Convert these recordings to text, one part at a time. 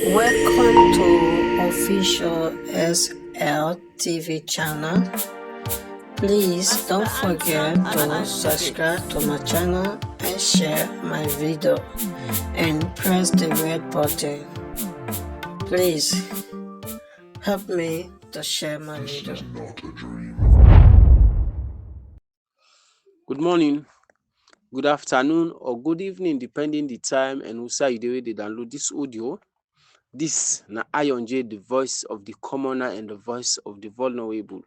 Welcome to official SL TV channel. Please don't forget to subscribe to my channel and share my video and press the red button. Please help me to share my video. Good morning, good afternoon, or good evening, depending the time and who say you dey download this audio. This na Iron J, the voice of the commoner and the voice of the vulnerable,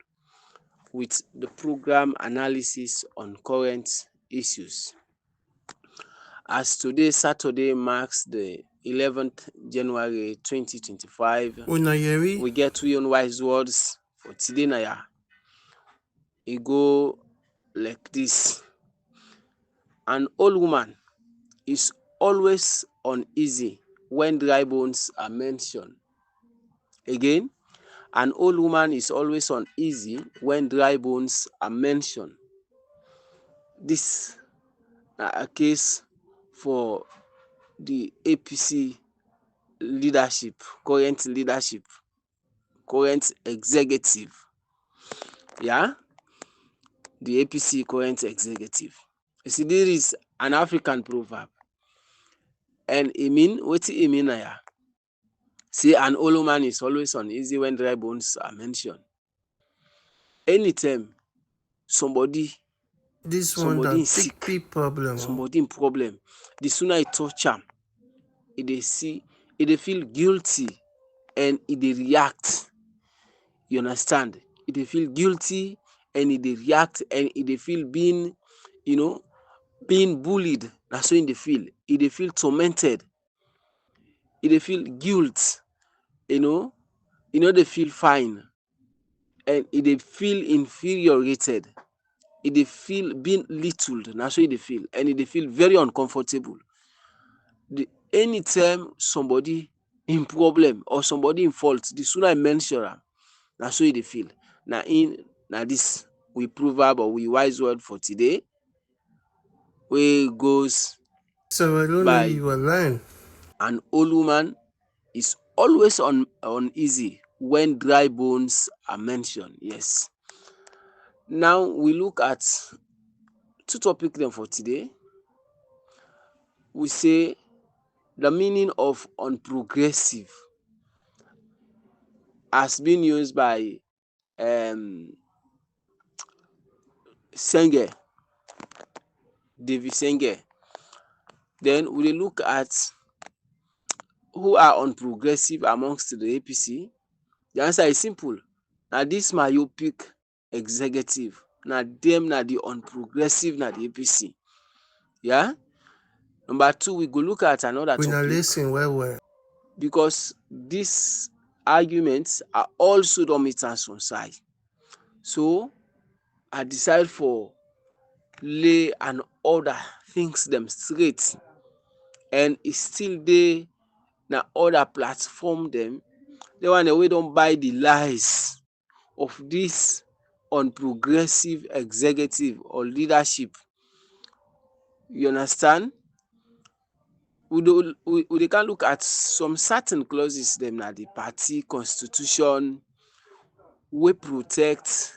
with the program analysis on current issues. As today, Saturday, marks the 11th January 2025, we get two unwise words for today. Naya, it go like this: an old woman is always uneasy when dry bones are mentioned. Again, an old woman is always uneasy when dry bones are mentioned. This is a case for the APC leadership, current executive. Yeah, the APC current executive. You see, this is an African proverb, and it mean wetin e mean na? See, an old woman is always uneasy when dry bones are mentioned. Anytime somebody in sick, somebody in problem, the sooner e touch am, e dey feel guilty and e dey react. You understand? E dey feel guilty and e dey react, and e dey feel being bullied. Na so e dey feel. E dey feel tormented. E dey feel guilt. E no dey feel fine, and e dey feel infuriated. E dey feel being belittled. Na so e dey feel, and e dey feel very uncomfortable. Anytime somebody in problem or somebody in fault, the sooner I mention am, na so e dey feel. Na this we proverb or we wise word for today, wey goes by: an old woman is always uneasy when dry bones are mentioned. Yes. Now we look at two topics then for today. We say the meaning of unprogressive has been used by David Senge. Then we look at who are unprogressive amongst the APC. The answer is simple. Na this Myopic Executive, na them na the unprogressive, na the APC. Yeah. Number two, we go look at another topic. Listen well. Because these arguments are also dominant on side. So I decide for lay and order things them straight, and it's still there na other platform them. They one we don't buy the lies of this unprogressive executive or leadership. You understand? We can look at some certain clauses them na the party constitution, we protect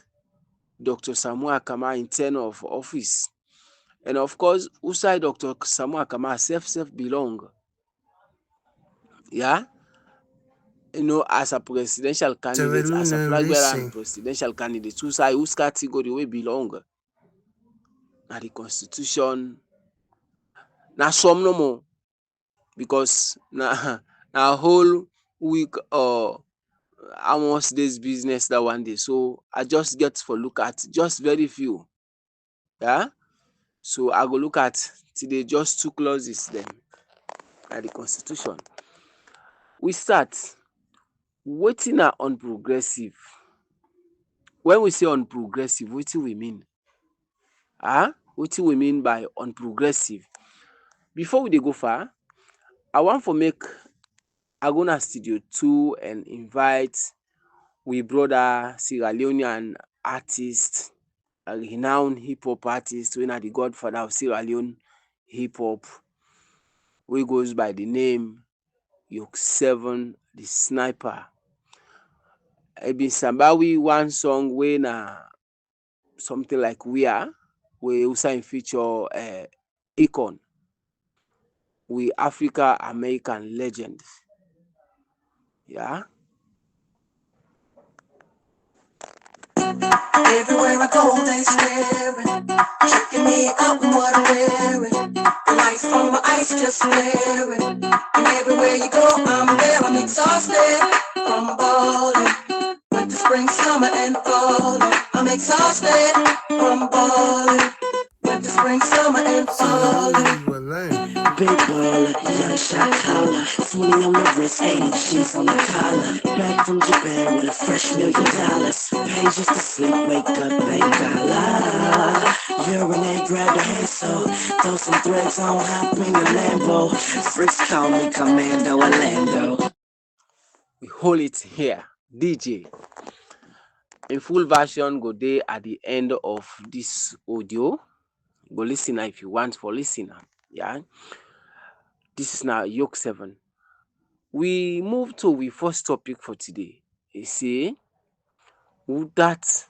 Dr SAMURA Kamara in tenure of office. And of course, who side Dr SAMURA Kamara self belong. Yeah, as a presidential candidate, as a flag bearer and presidential candidate, whose category we belong. Na the constitution. Na some no more, because na whole week or almost days business that one day. So I just get for look at just very few. Yeah. So I go look at today just two clauses then at the constitution. We start. Wetin na unprogressive? When we say unprogressive, wetin we mean? Wetin we mean by unprogressive? Before we dey go far, I want to make Agona Studio 2 and invite we brother Sierra Leonean artist, a renowned hip hop artist, we na the godfather of Sierra Leone hip hop, we goes by the name Yoke 7, the sniper. I been sambawi one song wey na something like We Are, wey also feature Akon, we Africa American legend. Yeah. Everywhere I go, they staring, checking me out and what I'm wearing. The lights from my eyes just flaring, and everywhere you go, I'm there. I'm exhausted from balling, winter, spring, summer, and fall. I'm exhausted from balling, winter, spring, summer, and fall. Big baller, young shot caller, 20 on the wrist, 80 G's on the collar. Back from Japan with a fresh $1,000,000. Pay just to sleep, wake up, thank Allah. Urinate, grab the handsaw, throw some threads on, hop in the Lambo. Freaks call me Commando Orlando. We hold it here. DJ. In full version go dey at the end of this audio. Go listen if you want for listener. Yeah. This is now Yoke 7. We move to we first topic for today. You see, who that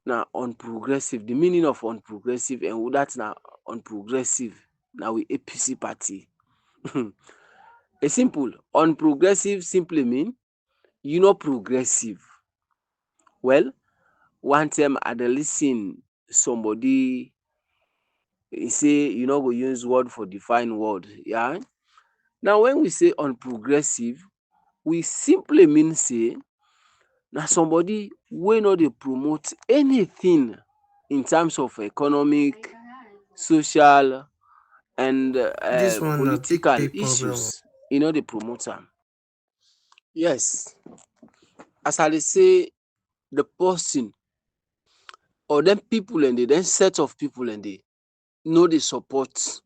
na unprogressive, the meaning of unprogressive, and who that na unprogressive, now we APC party. A simple unprogressive simply mean you know progressive. Well, one time I dey listen somebody say you no go use word for define word. Yeah. Now when we say unprogressive, we simply mean say na somebody wey no dey promote anything in terms of economic, social and political issues. E no dey promote am. Yes, as I dey say, the person or dem people and dem set of people and dey no dey support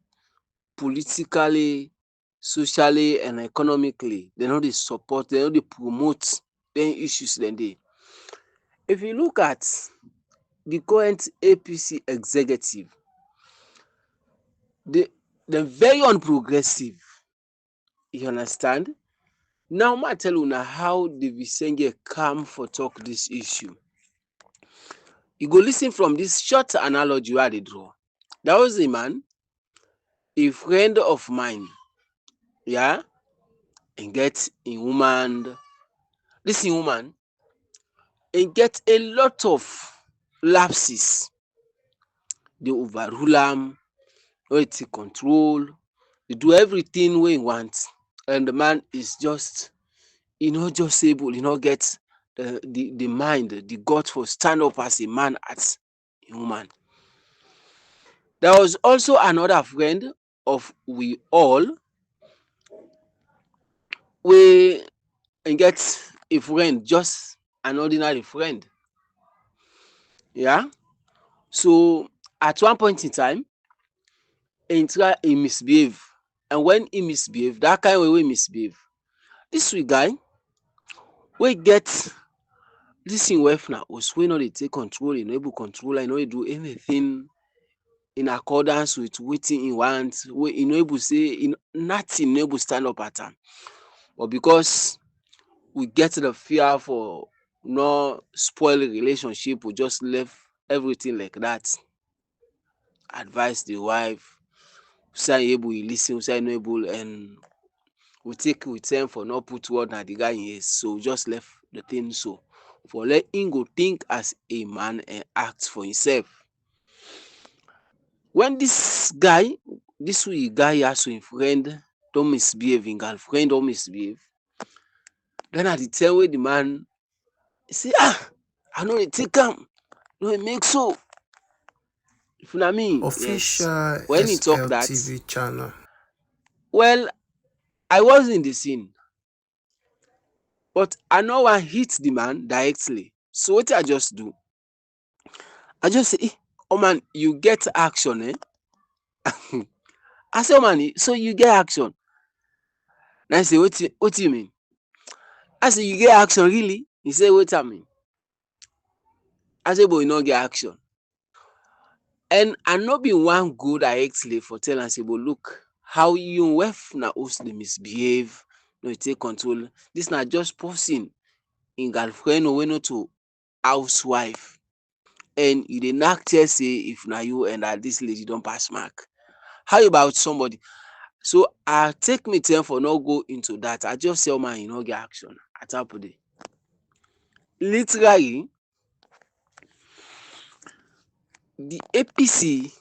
politically, socially and economically. Dem no dey support, dem no dey promote dem issues dem dey. If you look at the current APC executive, dem very unprogressive. You understand? Now make I tell una how David Senge come for talk this issue. You go listen from this short analogy wey I dey draw. There was a man, a friend of mine, yeah, and get a woman. This woman and get a lot of lapses. They overrule am, no dey take control, dey do everything wey e want, and the man is just no just able, no get the mind, the gut for stand up as a man as a woman. There was also another friend of we all wey get a friend, just an ordinary friend. Yeah. So at one point in time, he try he misbehave, and when he misbehave, that kind way wey misbehave, this guy wey get this him wife na host wey no dey take control, e no able control her, e no dey do anything in accordance with wetin he want, wey e no able say nothing no able stand up at am. But because we get the fear for no spoil the relationship, we just left everything like that. Advise the wife, say able he listen, say no able, and we take with them for not put word na the guy is. So we just left the thing so. For let him go think as a man and act for himself. When this guy has him friend don't misbehave, him girlfriend don't misbehave, then at the time wey the man say, I know dey take am, no dey make so. If na me, yes. When he talk that, channel. well, I was in the scene, but I no wan hit the man directly. So what I just do, I just say, oh man, you get action, eh? I say, oh man, so you get action. And I say, what do you mean? I say, you get action, really? He say, what I mean? I say, but you no get action. And I no be one go directly for tell am say, but look, how you wife na host dey misbehave, no you take control. Dis na just person im girlfriend wey no to housewife, and you dey knack chest say if na you and dat dis lady don pass mark. How about somebody? So I take me time for no go into dat. I just say omo e no get action at Apple. Literally, the APC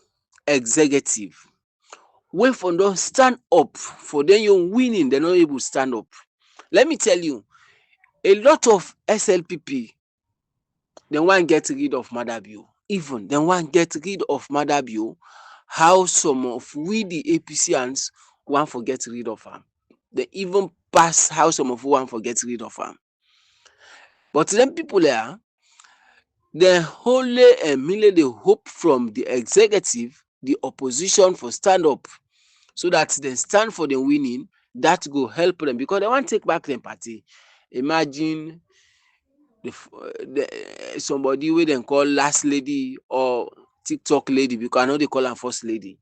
executive wey for don stand up for dem own winning, dem no able stand up. Let me tell you, a lot of SLPP dem wan get rid of Madabio. Even dem wan get rid of Madabio. How some of we the APCans wan for get rid of am. Dem even pass how some of we wan for get rid of am. But dem people dem only merely dey hope from the executive, the opposition for stand up so dat dem stand for dem winning. Dat go help dem because dem wan take back dem party. Imagine somebody wey dem call last lady or TikTok lady, because I no dey call am first lady.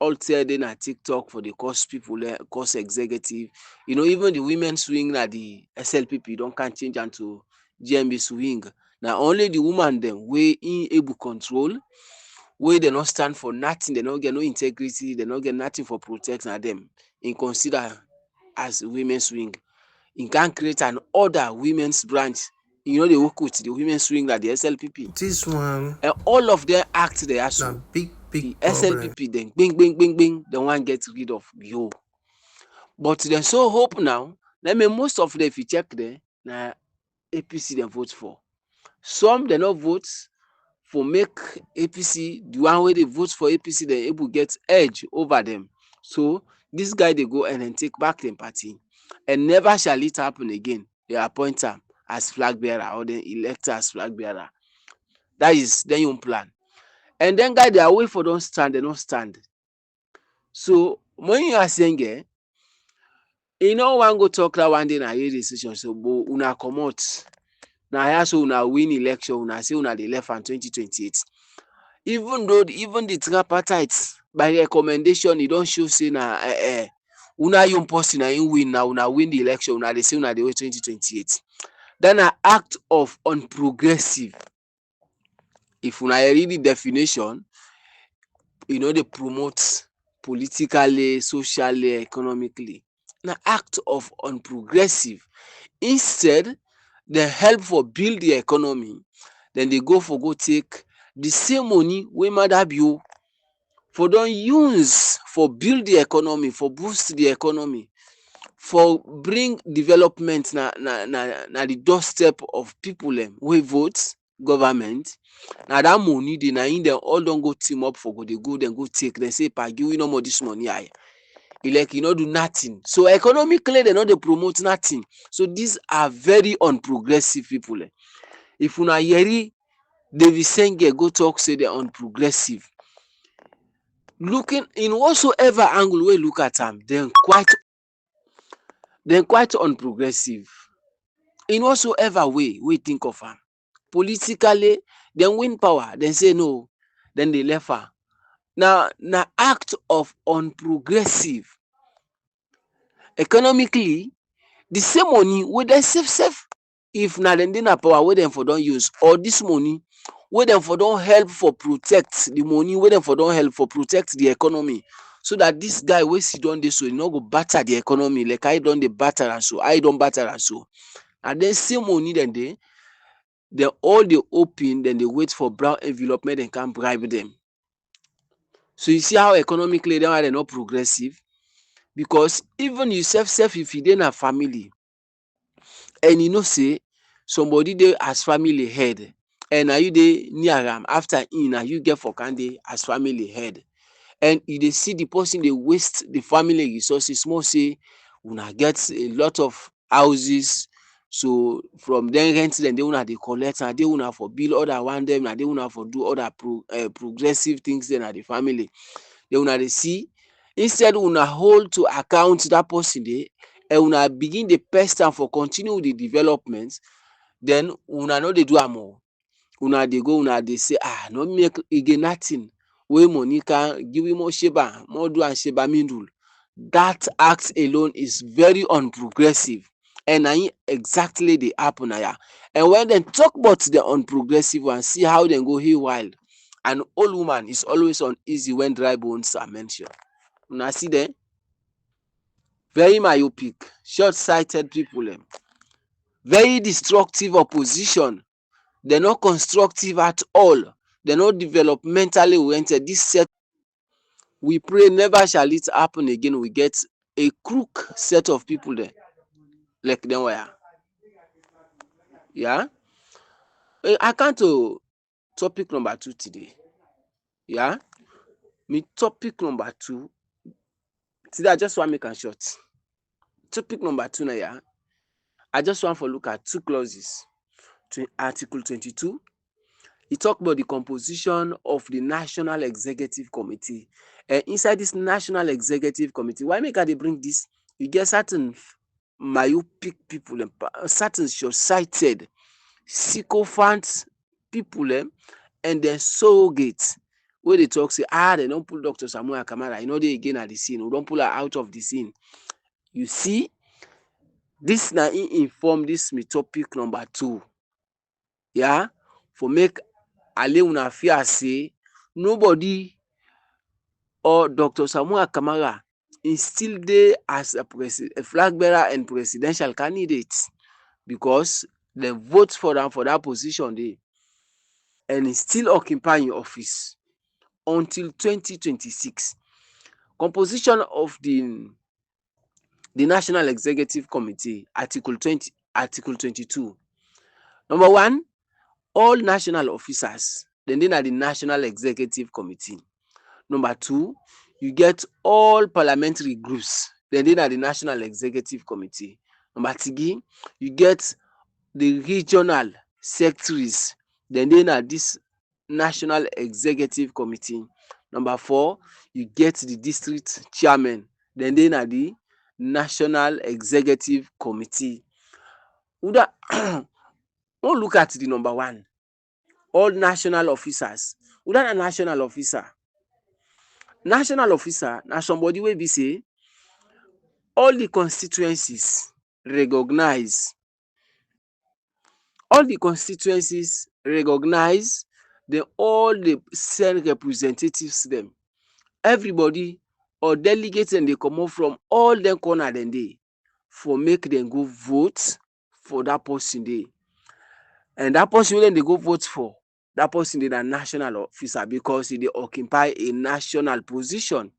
All tell dey na TikTok for dey cause people cause executive. You know, even the women's wing na the SLPP don can change am to GMB's wing. Na only the woman dem wey im able control, wey dem no stand for nothing, dem no get no integrity, dem no get nothing for protect, na dem im consider as women's wing. Im can create an other women's branch. You know, dey work with the women's wing like the SLPP. This one And all of them act there as na big the problem. SLPP then bing, they want get rid of you. But they so hope now. I mean, most of them, if you check there, na APC they vote for. Some they not vote for make APC, the one way they vote for APC, they able get edge over them. So this guy they go and then take back them party, and never shall it happen again. They appoint him as flag bearer or they elect as flag bearer. That is their own plan. And then guy they are wait for don't stand, they don't stand. So when you are saying you know one go talk that one day na hear decision, so but una comot. Now here so una win election, una say una the left and 2028. Even though even the tripartite by recommendation, it don't show say na una young person na in win now, una win the election, una they say una the way 2028. Then an act of unprogressive. If una read the definition, you know, they promote politically, socially, economically. An act of unprogressive. Instead, they help for build the economy. Then they go take the same money wey Madabio for don use for build the economy, for boost the economy, for bring development na the doorstep of people wey vote government. Now that money they na in them all don't go team up for they go take. They say pagi we no more this money. Like you know do nothing. So economically they know they promote nothing. So these are very unprogressive people. If una yeri David Senge go talk say they're unprogressive, looking in whatsoever angle we look at them, then quite unprogressive. In whatsoever way we think of them. Politically, then win power, then say no, then they left her. Now act of unprogressive. Economically, the same money wey dem save if na dem dey na power wey dem for don use, or this money wey dem for don help for protect the money wey dem for don help for protect the economy, so that this guy wey sit don dey so e no go batter the economy like I don dey batter am so, I don batter am so. And then same money dem dey all dey open, then they wait for brown envelope make dem can bribe them. So you see how economically dem are not progressive. Because even you self if you dey na family and you know say somebody dey as family head, and na you dey near am after na you get for candy as family head, and you dey see the person dey waste the family resources, more say una get a lot of houses, so from then rent dem dey una dey collect, and dey una for bill other one dem, na dey una for do other progressive things then at the family. Then una dey see, instead una hold to account that person dey, and una begin the pest am for continue the development, then una no dey do am more. Una dey go, una dey say no make again nothing wey money can give him more sheba, more do and sheba mindul. that act alone is very unprogressive, and na exactly dey happen na. And when dem talk about the unprogressive one, see how dem go haywire. An old woman is always uneasy when dry bones are mentioned. Una see dem? Very myopic, short-sighted people dem, very destructive opposition, dem no constructive at all, dem no developmentally oriented. Dis set, we pray never shall it happen again. We get a crook set of people dem like dem were. Yeah. I come to topic number 2 today. Yeah. Me topic number 2 today, I just wan make am short. Topic number 2 na, I just wan for look at 2 clauses to Article 22. E talk about the composition of the National Executive Committee. Inside this National Executive Committee, why make I dey bring this? You get certain myopic people, certain short-sighted, sycophant people, and then surrogates wey dey talk say dem don pull Dr SAMURA Kamara, e no dey again at the scene, we don pull her out of the scene. You see, this na im inform this me topic number 2. Yeah, for make ale una fear say nobody or Dr SAMURA Kamara still dey as a flag bearer and presidential candidate, because dem vote for am for that position dey, and e still occupy im office until 2026. Composition of the National Executive Committee, Article 22. Number 1, all national officers dem dey na the National Executive Committee. Number 2, you get all parliamentary groups dem dey na the National Executive Committee. Number 3, you get the regional secretaries dem dey na this National Executive Committee. Number 4, you get the district chairmen dem dey na the National Executive Committee. Una look at the number 1, all national officers. Who na national officer? National officer na somebody wey be say all the constituencies recognize, dem all dey send representatives dem. Everybody or delegates dem dey comot from all dem corner dem dey for make dem go vote for that person dey. And that person wey dem dey go vote for, that person dey na national officer because e dey occupy a national position.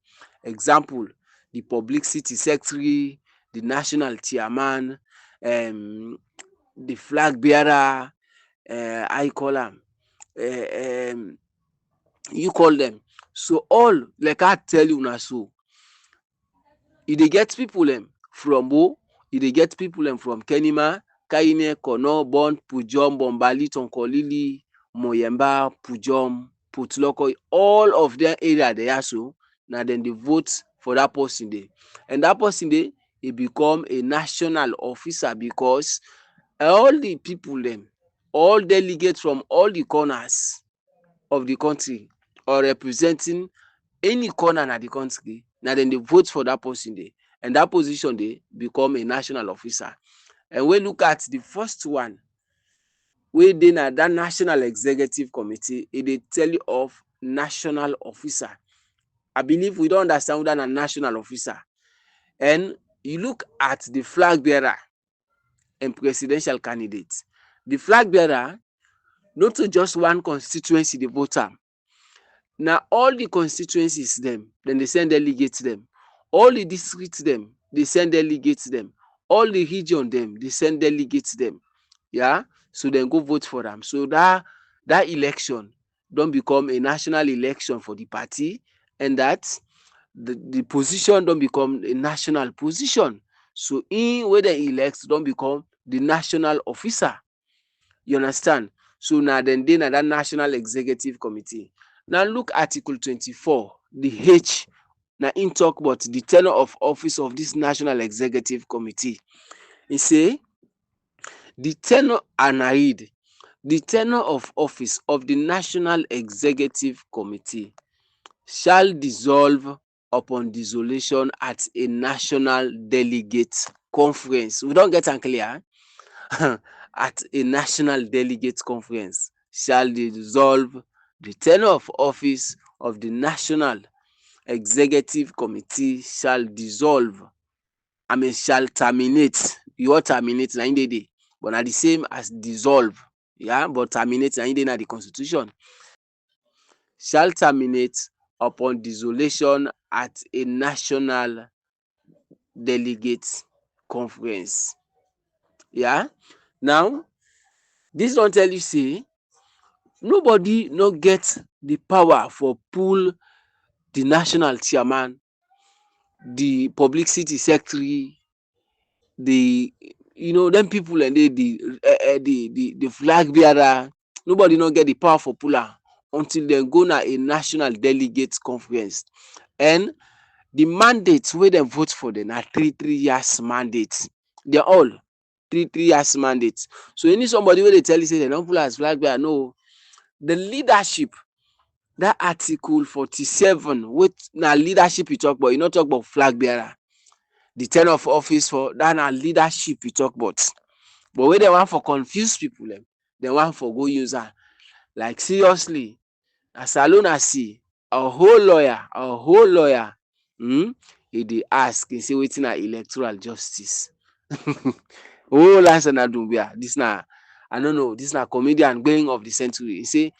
Example, the publicity secretary, the national chairman, the flag bearer, how you call am, you call them. So all, like I tell you una so, e dey get people from Bo, e dey get people from Kenima, Kaine, Kono, Bond, Pujom, Bombali, Tonkolili, Moyemba, Pujom, Putloko, all of their area they are so, na dem dey vote for that person dey. And that person dey, e become a national officer because all the people all delegates from all the corners of the country or representing any corner na the country, na dem dey vote for that person dey, and that position dey become a national officer. And we look at the first one wey dey na that National Executive Committee, e dey tell you of national officer. I believe we don understand whether na national officer. And you look at the flag bearer and presidential candidate. The flag bearer, not just one constituency dey vote am. Na all the constituencies dem dey send delegates dem. All the districts dem dey send delegates dem. All the region dem dey send delegates dem. Yeah, so dem go vote for am. So that election don become a national election for the party, and that the position don become a national position. So in wey dem elect don become the national officer. You understand? So na dem dey na that National Executive Committee. Now look Article 24, the H. Now in talk about the tenure of office of this National Executive Committee. He say the tenure, and I read, the tenure of office of the National Executive Committee shall dissolve upon dissolution at a national delegate conference. We don't get am clear. At a national delegate conference shall dissolve the tenure of office of the National Executive Committee shall dissolve. Shall terminate. You want terminate na im dey there, but na the same as dissolve. Yeah, but terminate na im dey na the constitution. Shall terminate upon dissolution at a national delegate conference. Yeah. Now, this don tell you say nobody no get the power for pull the national chairman, the publicity secretary, the dem people and the flag bearer. Nobody no get the power for pull am until dem go na a national delegate conference. And the mandate wey dem vote for dem na 3 years mandate. Dem all 3 years mandate. So you need somebody wey dey tell you say dem don pull am as flag bearer. No, the leadership, that article 47 wey na leadership e talk about, e no talk about flag bearer. The tenure of office for that na leadership e talk about. But wey dem want for confuse people dem want for go use am. Like seriously, as alone as see a whole lawyer e dey ask, e say wetin na electoral justice. Oh, answer na dumbia. This na, I don't know, this na comedian going of the century. E say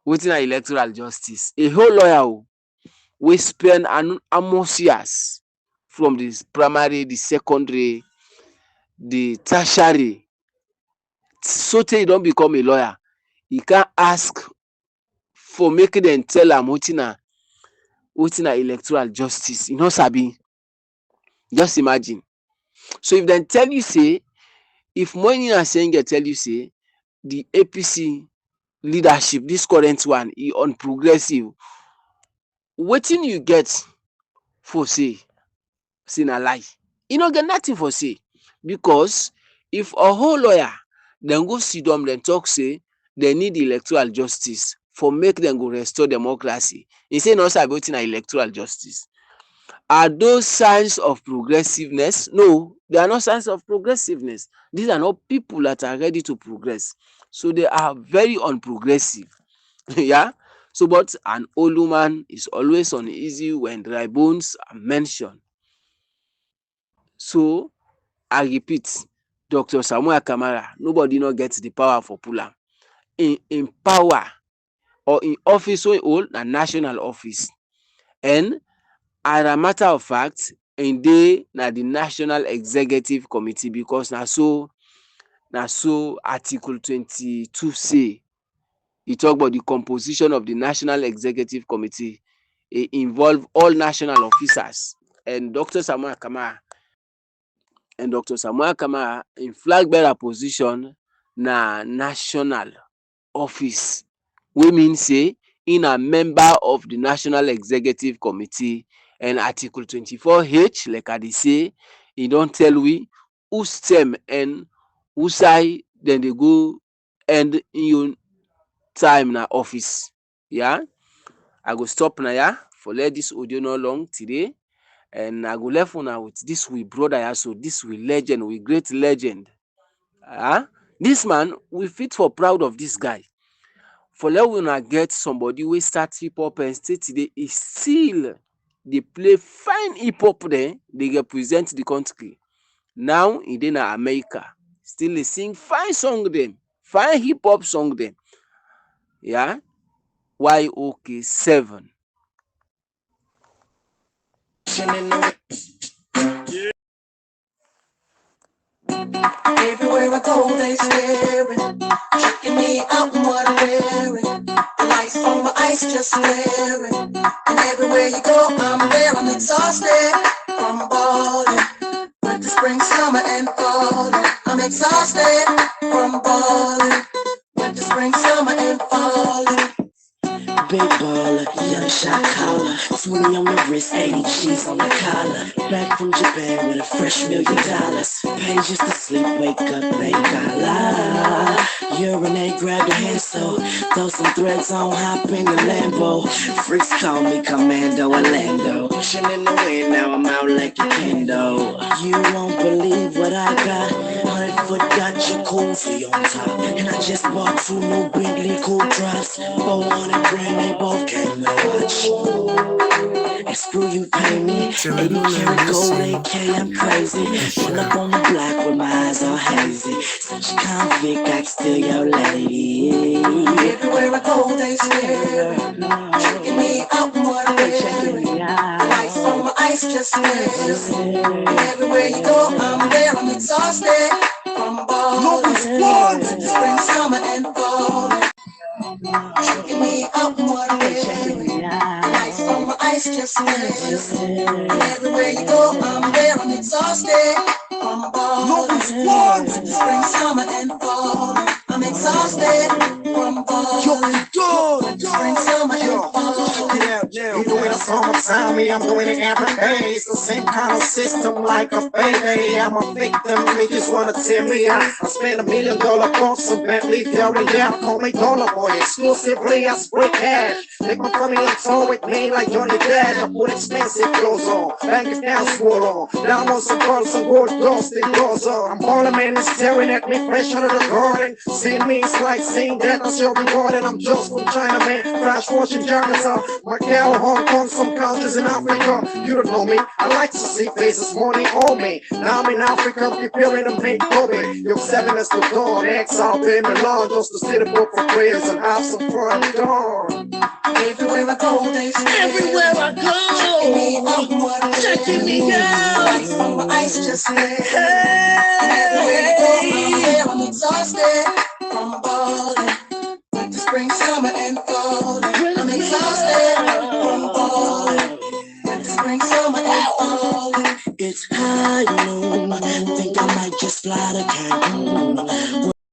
wetin na electoral justice. A whole lawyer wey spend almost years from the primary, the secondary, the tertiary, so tey e don become a lawyer, e can ask for make dem tell am wetin na electoral justice. E no sabi. Just imagine. So if dem tell you say, if Moini Asenge tell you say the APC leadership, this current one, e unprogressive, wetin you get for say na lie? E no get nothing for say, because if a whole lawyer dem go sit down dem talk say dem need electoral justice for make dem go restore democracy, e say no sabi wetin na electoral justice. Are those signs of progressiveness? No, they are not signs of progressiveness. These are not people that are ready to progress. So they are very unprogressive. Yeah. So, but an old woman is always uneasy when dry bones are mentioned. So I repeat, Dr. SAMURA Kamara, nobody no gets the power for pull am. In power or in office wey hold na national office, and as a matter of fact, in dey na the National Executive Committee, because na so Article 22 say. E talk about the composition of the National Executive Committee. It involve all national officers, and Dr. SAMURA Kamara in flag bearer position na national office, wey mean say in a member of the National Executive Committee. And Article 24H, like I dey say, e don tell we whose term and whose side dem dey go end in your time na office. Yeah, I go stop na here for let this audio no long today, and I go left una with this we brother also, this we legend, we great legend. This man, we fit for proud of this guy. For let una get somebody wey start hip hop and stay today, e still dey play fine hip hop there, dey represent the country. Now e dey na America, still dey sing fine song dem, fine hip hop song dem. Yeah, YOK7. Everywhere I go, they staring, checking me out and what I'm wearing. The lights on my ice just flaring, and everywhere you go, I'm there. I'm exhausted from balling, winter, spring, summer, and falling. I'm exhausted from balling, winter, spring, summer, and falling. Big baller, young shot caller, 20 on the wrist, 80 G's on the collar. Back from Japan with a fresh $1 million. Pages to sleep, wake up, thank Allah. Urinate, grab your hand so throw some threads on, hop in the Lambo. Freaks call me Commando Orlando. motion in the wind, now I'm out like a kendo. You won't believe what I got. 100-foot got jacuzzi on top. And I just bought 2 new Bentley cool drops. 400 grand, they both came with a watch. And screw you, pay me. 80 karat gold, AK, I'm crazy. Pull up on the block with my eyes all hazy. Such a convict, I can steal your lady. Everywhere I go, they stare. Checking me out and what I'm wearing. Lights on my ice just stare. Everywhere you go, I'm there. I'm exhausted from balling. Spring, summer, and fall. Checking me out and what I'm wearing. Lights on my ice just stare. Everywhere you go, I'm there. I'm exhausted from balling. Spring, summer, and fall. I'm exhausted from balling. Spring, summer, and fall. Even in the summertime, I'm doing it every day. It's the same kind of system like a baby. I'm a victim, they just wanna tear me out. I spent $1 million on some Bentley Fury, yeah, call me Dollar Boy. Exclusively, I spray cash. Make my money on tour with me like Johnny Depp. I put expensive clothes on, bank account swore on. Now I'm on some girls, some gold dust, it goes on. I'm all a man is staring at me fresh out of the garden. Seeing me, it's like seeing that I shall be garden. I'm just from China, man, crash washing jackets out. Macau, Hong Kong, some countries in Africa. You don't know me, I like to see faces, money on me. Now I'm in Africa, preparing to make Kobe. You're 7 as the dawn, exile in Milan, just to sit up for prayers and have some fun. Dawn. Everywhere I go, they stare. Everywhere I Checking me out and what I'm go, checking me wearing. out. Lights on my ice just stare. Everywhere you go, I'm there. I'm exhausted from balling. Winter, spring, summer, and fall. I'm exhausted from balling. Winter, spring, summer, and fall. It's high noon. Think I might just fly to Cancun.